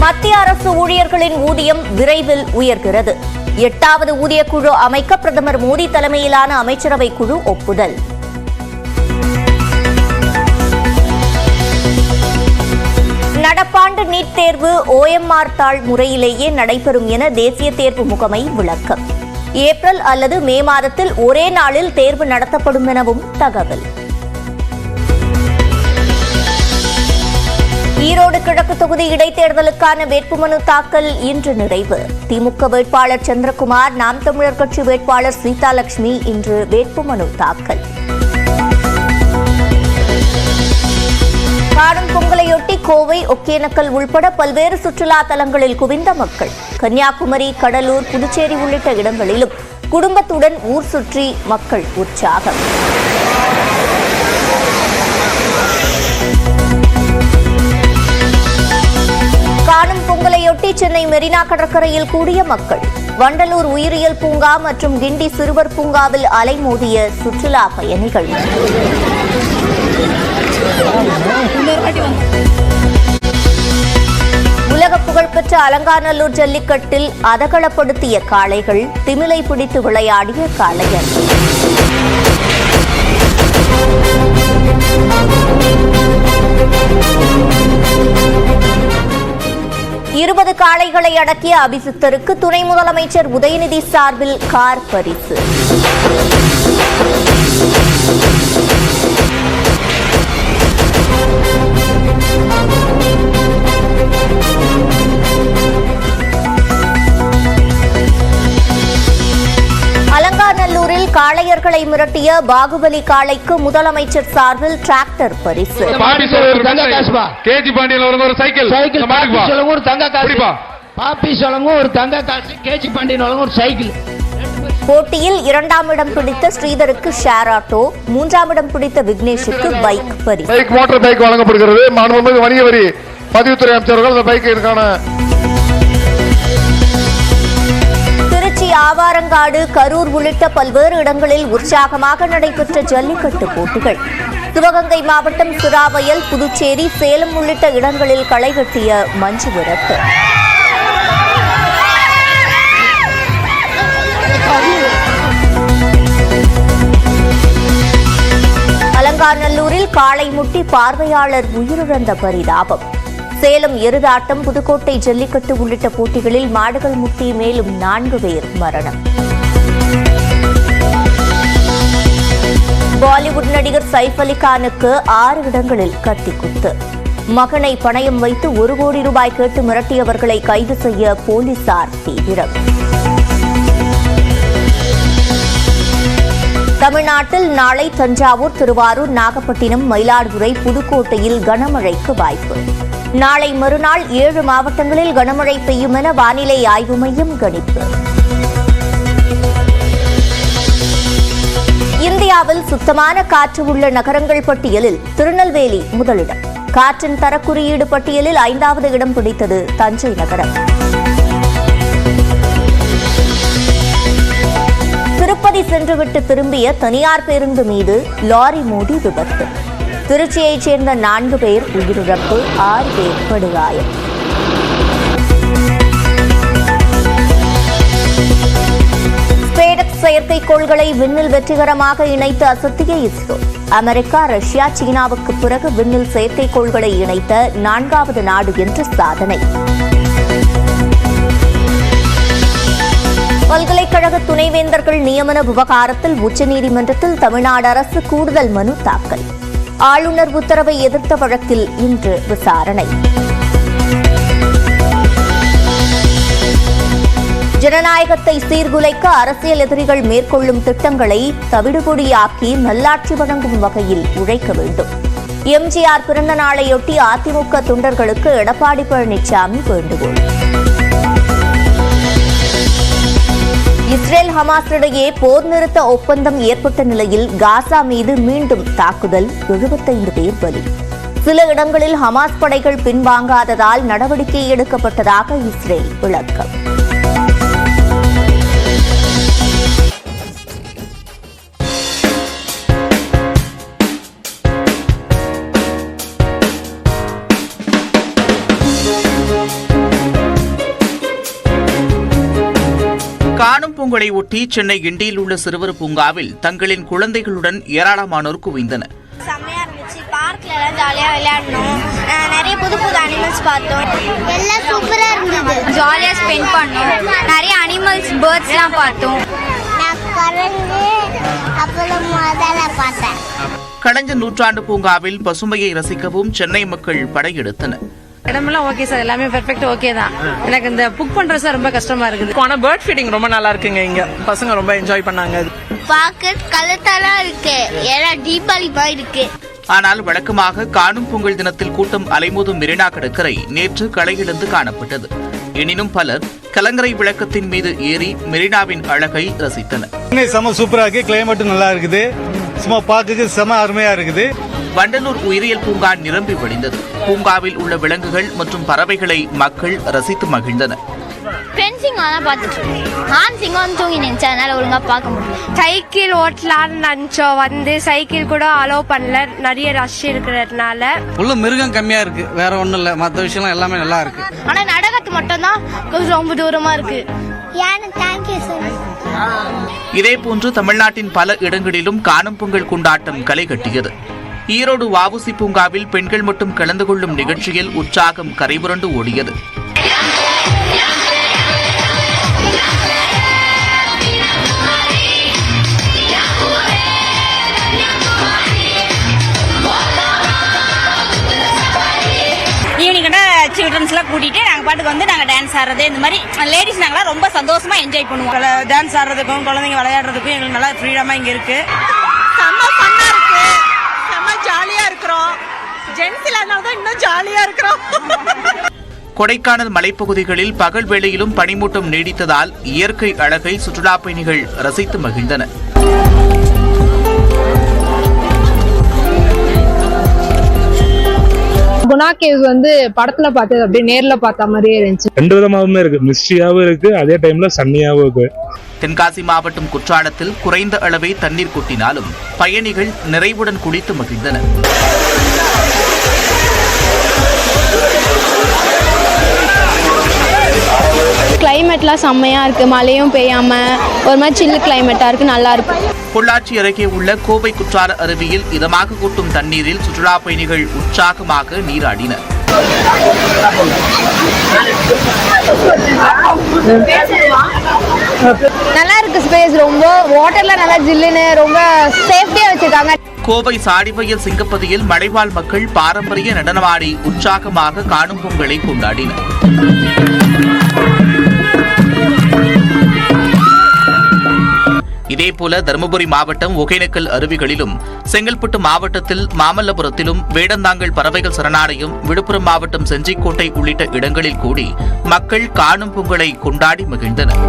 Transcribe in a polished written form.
மத்திய அரசு ஊழியர்களின் ஊதியம் விரைவில் உயர்கிறது. 8வது ஊதியக்குழு அமைக்க பிரதமர் மோடி தலைமையிலான அமைச்சரவை குழு ஒப்புதல். நடப்பாண்டு நீட் தேர்வு OMR தாள் முறையிலேயே நடைபெறும் என தேசிய தேர்வு முகமை விளக்கம். ஏப்ரல் அல்லது மே மாதத்தில் ஒரே நாளில் தேர்வு நடத்தப்படும் எனவும் தகவல். ஈரோடு கிழக்கு தொகுதி இடைத்தேர்தலுக்கான வேட்புமனு தாக்கல் இன்று நிறைவு. திமுக வேட்பாளர் சந்திரகுமார், நாம் தமிழர் கட்சி வேட்பாளர் சீதாலட்சுமி இன்று வேட்புமனு தாக்கல். காணும் பொங்கலையொட்டி கோவை, ஒகேனக்கல் உள்பட பல்வேறு சுற்றுலா தலங்களில் குவிந்த மக்கள். கன்னியாகுமரி, கடலூர், புதுச்சேரி உள்ளிட்ட இடங்களிலும் குடும்பத்துடன் ஊர் சுற்றி மக்கள் உற்சாகம். காணும் பொங்கலையொட்டி சென்னை மெரினா கடற்கரையில் கூடிய மக்கள். வண்டலூர் உயிரியல் பூங்கா மற்றும் கிண்டி சிறுவர் பூங்காவில் அலைமோதிய சுற்றுலா பயணிகள். உலக புகழ்பெற்ற அலங்காநல்லூர் ஜல்லிக்கட்டில் அதகளப்படுத்திய காளைகள், திமிலை பிடித்து விளையாடிய காளையர். 20 காளைகளை அடக்கிய அபிசித்தருக்கு துணை முதலமைச்சர் உதயநிதி சார்பில் கார் பரிசு. அலங்காநல்லூரில் காளையர்களை மிரட்டிய பாகுபலி காளைக்கு முதலமைச்சர் சார்பில் டிராக்டர் பரிசு. போட்டியில் 2ஆம் இடம் பிடித்த ஸ்ரீதருக்கு ஷேர் ஆட்டோ, 3ஆம் இடம் பிடித்த விக்னேஷுக்கு பைக் பரிசு. மோட்டார் பைக் வழங்கப்படுகிறது. மாண்புமிகு வணிக வரி பதிவுத்துறை அமைச்சர்கள் இந்த பைக்கிற்கான. திருச்சி, ஆவாரங்காடு, கரூர் உள்ளிட்ட பல்வேறு இடங்களில் உற்சாகமாக நடைபெற்ற ஜல்லிக்கட்டு போட்டிகள். சிவகங்கை மாவட்டம் சிராவயல், புதுச்சேரி, சேலம் உள்ளிட்ட இடங்களில் களைகட்டிய மஞ்சு விரட்டு. அலங்காநல்லூரில் காளை முட்டி பார்வையாளர் உயிரிழந்த பரிதாபம். சேலம் எருதாட்டம், புதுக்கோட்டை ஜல்லிக்கட்டு உள்ளிட்ட போட்டிகளில் மாடுகள் முட்டி மேலும் 4 பேர் மரணம். பாலிவுட் நடிகர் சைஃப் அலி கானுக்கு 6 இடங்களில் கத்திக்குத்து. மகனை பணயம் வைத்து 1 கோடி ரூபாய் கேட்டு மிரட்டியவர்களை கைது செய்ய போலீசார் தீவிரம். தமிழ்நாட்டில் நாளை தஞ்சாவூர், திருவாரூர், நாகப்பட்டினம், மயிலாடுதுறை, புதுக்கோட்டையில் கனமழைக்கு வாய்ப்பு. நாளை மறுநாள் 7 மாவட்டங்களில் கனமழை பெய்யும் என வானிலை ஆய்வு மையம் கணிப்பு. இந்தியாவில் சுத்தமான காற்று உள்ள நகரங்கள் பட்டியலில் திருநெல்வேலி முதலிடம். காற்றின் தரக்குறியீடு பட்டியலில் 5வது இடம் பிடித்தது தஞ்சை நகரம். திருப்பதி சென்றுவிட்டு திரும்பிய தனியார் பேருந்து மீது லாரி மோதி விபத்து. திருச்சியைச் சேர்ந்த 4 பேர் உயிரிழப்பு, 6 பேர் படுகாயம். ஸ்பேடெக்ஸ் செயற்கைக்கோள்களை விண்ணில் வெற்றிகரமாக இணைத்து அசத்திய இஸ்ரோ. அமெரிக்கா, ரஷ்யா, சீனாவுக்கு பிறகு விண்ணில் செயற்கைக்கோள்களை இணைத்த 4வது நாடு என்ற சாதனை. பல்கலைக்கழக துணைவேந்தர்கள் நியமன விவகாரத்தில் உச்சநீதிமன்றத்தில் தமிழ்நாடு அரசு கூடுதல் மனு தாக்கல். ஆளுநர் உத்தரவை எதிர்த்த வழக்கில் இன்று விசாரணை. ஜனநாயகத்தை சீர்குலைக்க அரசியல் எதிரிகள் மேற்கொள்ளும் திட்டங்களை தவிடுபொடியாக்கி நல்லாட்சி வழங்கும் வகையில் உழைக்க வேண்டும். எம்ஜிஆர் பிறந்த நாளையொட்டி அதிமுக தொண்டர்களுக்கு எடப்பாடி பழனிசாமி வேண்டுகோள். இஸ்ரேல், ஹமாஸ் இடையே போர் நிறுத்த ஒப்பந்தம் ஏற்பட்ட நிலையில் காசா மீது மீண்டும் தாக்குதல், 75 பேர் பலி. சில இடங்களில் ஹமாஸ் படைகள் பின்வாங்காததால் நடவடிக்கை எடுக்கப்பட்டதாக இஸ்ரேல் விளக்கம். பொங்கலை ஒட்டி சென்னை கிண்டியில் உள்ள சிறுவர் பூங்காவில் தங்களின் குழந்தைகளுடன் ஏராளமானோர் குவிந்தனர். செம்மையா இருந்துச்சு. பார்க்ல எல்லாம் ஜாலியா விளையாடணும். நிறைய புது புது அனிமல்ஸ் பார்த்தோம். எல்லாம் சூப்பரா இருந்தது. ஜாலியா ஸ்பெண்ட் பண்ணோம். நிறைய அனிமல்ஸ் பேர்ட்ஸ்லாம் பார்த்தோம். நான் குரங்கு அப்புறம் முதல்ல பார்த்தேன். கடந்த நூற்றாண்டு பூங்காவில் பசுமையை ரசிக்கவும் சென்னை மக்கள் படையெடுத்தனர். இடமெல்லாம் ஓகே சார், எல்லாமே பெர்ஃபெக்ட் ஓகே தான். எனக்கு இந்த புக் பண்றது சார் ரொம்ப கஷ்டமா இருக்குது. ஆனா பேர்ட் ஃபீடிங் ரொம்ப நல்லா இருக்குங்க. இங்க பசங்க ரொம்ப என்ஜாய் பண்ணாங்க. பார்க்க கலர்ஃபுல்லா இருக்கு. எல்லாம் தீபாவளி மாதிரி இருக்கு. ஆனால் வழக்கமாக காணும் பொங்கல் தினத்தில் கூட்டம் அலைமோதும் மெரினா கடற்கரை நேற்று களையிழந்து காணப்பட்டது. எனினும் பலர் கலங்கரை விளக்கத்தின் மீது ஏறி மெரினாவின் அழகை ரசித்தனர். செம சூப்பரா இருக்கு. கிளைமேட்டும் நல்லா இருக்குது. சும்மா பார்க்க செம அருமையா இருக்குது. வண்டலூர் உயிரியல் பூங்கா நிரம்பி வழிந்தது. பூங்காவில் உள்ள விலங்குகள் மற்றும் பறவைகளை மக்கள் ரசித்து மகிழ்ந்தனர். ஃபென்சிங் எல்லாம் பார்த்துட்டு ஹான்சிங் வந்து தூங்கி நினைச்சா அதனால ஒழுங்கா பார்க்க முடியும். சைக்கிள் ஓட்டலான்னு நினைச்சோம். சைக்கிள் கூட அலோவ் பண்ணல, நிறைய ரஷ் இருக்கிறதுனால. உள்ள மிருகம் கம்மியா இருக்கு, வேற ஒண்ணும் இல்ல. மற்ற விஷயம் எல்லாமே நல்லா இருக்கு. ஆனா நடக்கிறது மட்டும் தான் கொஞ்சம் ரொம்ப தூரமா இருக்கு. Thank you sir. இதேபோன்று தமிழ்நாட்டின் பல இடங்களிலும் காணும் பொங்கல் கொண்டாட்டம் களை கட்டியது. ஈரோடு வஉசி பூங்காவில் பெண்கள் மட்டும் கலந்து கொள்ளும் நிகழ்ச்சியில் உற்சாகம் கரைபுரண்டு ஓடியது. ஈவினிங் சில்ட்ரன்ஸ் எல்லாம் கூட்டிட்டு நாங்க பாட்டுக்கு வந்து நாங்க டான்ஸ் ஆடுறது, இந்த மாதிரி லேடிஸ் நாங்களாம் ரொம்ப சந்தோஷமா என்ஜாய் பண்ணுவோம். டான்ஸ் ஆடுறதுக்கும் குழந்தைங்க விளையாடுறதுக்கும் எங்களுக்கு நல்லா ஃப்ரீடமா இங்க இருக்கு. செம்ம ஃபன்னா இருக்கு. செம்ம ஜாலியா இருக்கிறோம். ஜென்ஸ் இல்லாதனால தான் இன்னும் ஜாலியா இருக்கிறோம். கொடைக்கானல் மலைப்பகுதிகளில் பகல் வேளையிலும் பனிமூட்டம் நீடித்ததால் இயற்கை அழகை சுற்றுலா பயணிகள் ரசித்து மகிழ்ந்தனர். குணா கேவ்ஸ் படத்துல பார்த்தது அப்படியே நேர்ல பார்த்த மாதிரியே இருந்துச்சு. ரெண்டு விதமாவும் இருக்கு, மிஸ்டியாவும் இருக்கு, அதே டைம்ல சன்னியாவும் இருக்கு. தென்காசி மாவட்டம் குற்றாலத்தில் குறைந்த அளவே தண்ணீர் கொட்டினாலும் பயணிகள் நிறைவுடன் குளித்து மகிழ்ந்தனர். கிளைமேட்லாம் செம்மையா இருக்கு. மழையும் பெய்யாம ஒரு மாதிரி சில்லு கிளைமேட்டா இருக்கு, நல்லா இருக்கு. பொள்ளாச்சி அருகே உள்ள கோவை குற்றால அருவியில் இதமாக கொட்டும் தண்ணீரில் சுற்றுலா பயணிகள் உற்சாகமாக நீராடினர். நல்லா இருக்கு ஸ்பேஸ். ரொம்ப வாட்டர்ல நல்லா ஜில்லுன்னு ரொம்ப சேஃப்டியா வச்சிருக்காங்க. கோவை சாடிவயல் சிங்கப்பதியில் மலைவாழ் மக்கள் பாரம்பரிய நடனமாடி உற்சாகமாக காணும் பொங்கலை கொண்டாடினர். இதேபோல தருமபுரி மாவட்டம் ஒகேனக்கல் அருவிகளிலும், செங்கல்பட்டு மாவட்டத்தில் மாமல்லபுரத்திலும், வேடந்தாங்கல் பறவைகள் சரணாலயம், விழுப்புரம் மாவட்டம் செஞ்சிக்கோட்டை உள்ளிட்ட இடங்களில் கூடி மக்கள் காணும் பொங்கலை கொண்டாடி மகிழ்ந்தனர்.